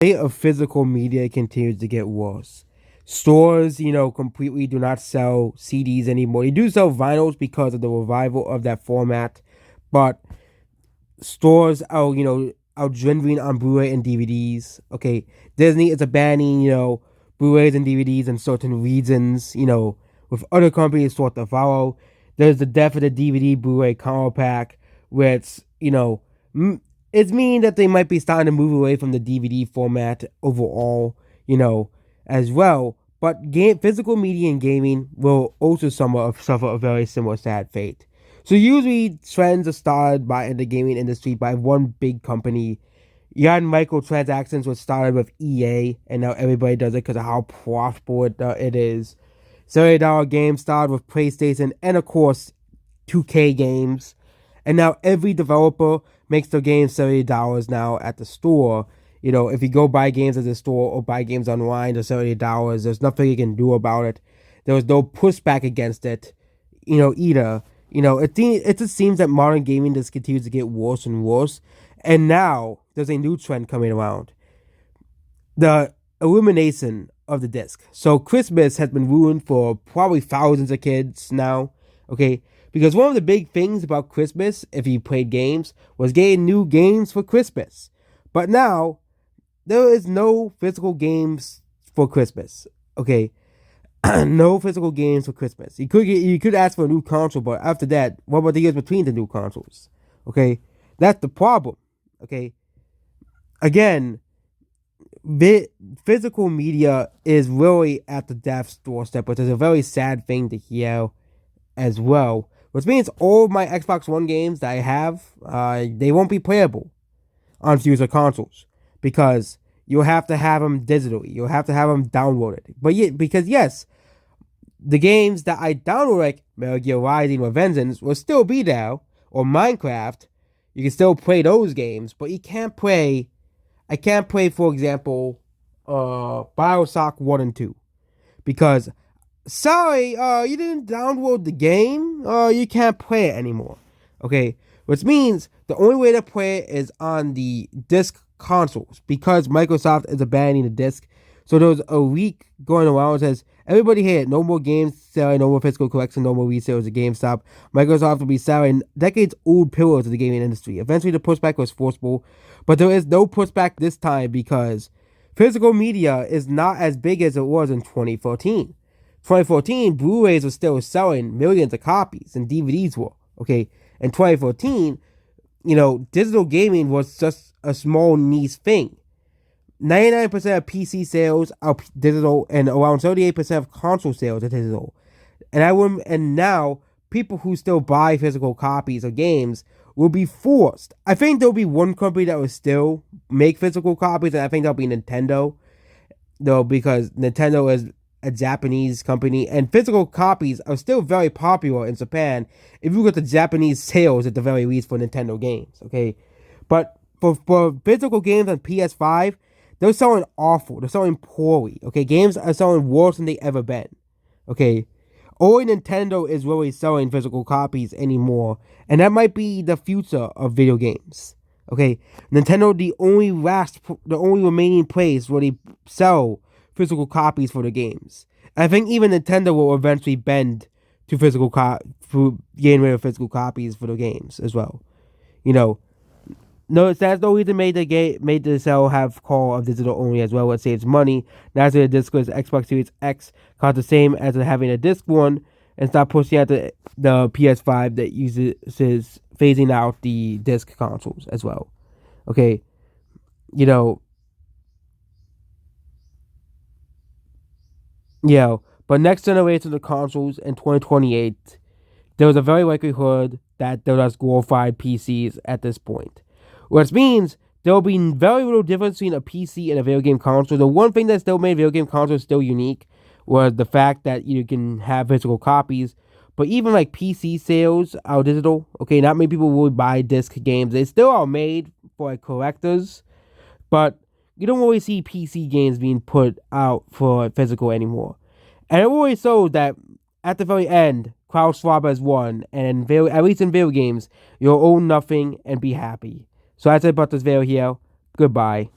State of physical media continues to get worse. Stores, completely do not sell CDs anymore. They do sell vinyls because of the revival of that format, but stores are, are dwindling on Blu-ray and DVDs. Okay, Disney is abandoning, Blu-rays and DVDs in certain regions, with other companies sort of follow. There's the death of the DVD Blu-ray combo pack, where it's mean that they might be starting to move away from the DVD format overall, as well. But physical media and gaming will also suffer a very similar sad fate. So usually trends are started in the gaming industry by one big company. You had microtransactions was started with EA, and now everybody does it because of how profitable it is. $30 games started with PlayStation, and of course, 2K games. And now every developer makes their games $70 now at the store. If you go buy games at the store or buy games online, they're $70. There's nothing you can do about it. There was no pushback against it, either. It just seems that modern gaming just continues to get worse and worse. And now there's a new trend coming around. The illumination of the disc. So Christmas has been ruined for probably thousands of kids now. Okay. Because one of the big things about Christmas, if you played games, was getting new games for Christmas. But now, there is no physical games for Christmas. Okay. No physical games for Christmas. You could ask for a new console, but after that, what about the years between the new consoles? Okay, that's the problem. Okay, again, physical media is really at the death's doorstep, which is a very sad thing to hear as well. Which means all of my Xbox One games that I have, they won't be playable on future consoles because you'll have to have them digitally. You'll have to have them downloaded. Because yes, the games that I download, like Metal Gear Rising or Vengeance, will still be there, or Minecraft. You can still play those games, but you can't play. I can't play, for example, Bioshock 1 and 2 because sorry, you didn't download the game. You can't play it anymore. Okay, which means the only way to play it is on the disc consoles because Microsoft is abandoning the disc. So there was a week going around that says everybody hated no more games selling, no more physical collection, no more resales at GameStop. Microsoft will be selling decades-old pillars of the gaming industry. Eventually, the pushback was forceful, but there is no pushback this time because physical media is not as big as it was in 2014. 2014, Blu-rays were still selling millions of copies, and DVDs were. Okay, in 2014, digital gaming was just a small niche thing. 99% of PC sales are digital, and around 38% of console sales are digital. And now people who still buy physical copies of games will be forced. I think there'll be one company that will still make physical copies, and I think that'll be Nintendo. Though, because Nintendo is a Japanese company, and physical copies are still very popular in Japan. If you look at the Japanese sales, at the very least, for Nintendo games, okay. But for physical games on PS5, they're selling awful. They're selling poorly. Okay, games are selling worse than they ever been. Okay, only Nintendo is really selling physical copies anymore, and that might be the future of video games. Okay, Nintendo the only remaining place where they sell physical copies for the games. I think even Nintendo will eventually bend to getting rid of physical copies for the games as well. No, that's no reason made the cell have call of digital only as well. It saves money. Naturally, the discless Xbox Series X costs the same as having a disc one, and stop pushing out the PS5 that uses phasing out the disc consoles as well. Okay, but next generation of consoles in 2028, there was a very likelihood that there was glorified PCs at this point. Which means there will be very little difference between a PC and a video game console. The one thing that still made video game consoles still unique was the fact that you can have physical copies. But even like PC sales are digital. Okay, not many people will buy disc games. They still are made for like collectors, but you don't always see PC games being put out for physical anymore. And it always shows that at the very end, Klaus Schwab has won, and at least in video games, you'll own nothing and be happy. So that's it about this video here. Goodbye.